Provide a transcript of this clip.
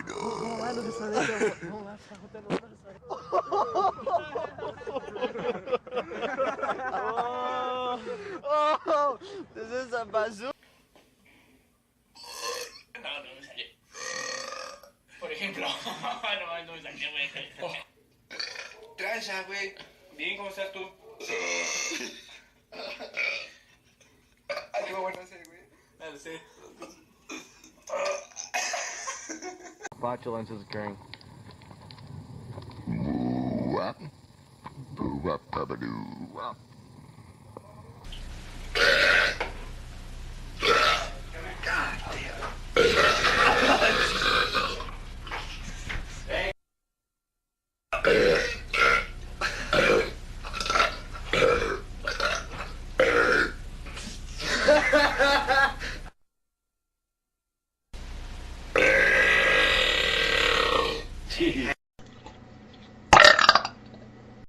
Vamos lá no restaurante, vamos lá ficar rotando lá no restaurante. Oh, this is a bazooka. No me salió. Por ejemplo, no me salió, güey. Tranza, güey. Bien, ¿cómo estás tú? Algo bueno hacer, güey. Dale, sí. Flatulence is occurring. Sí.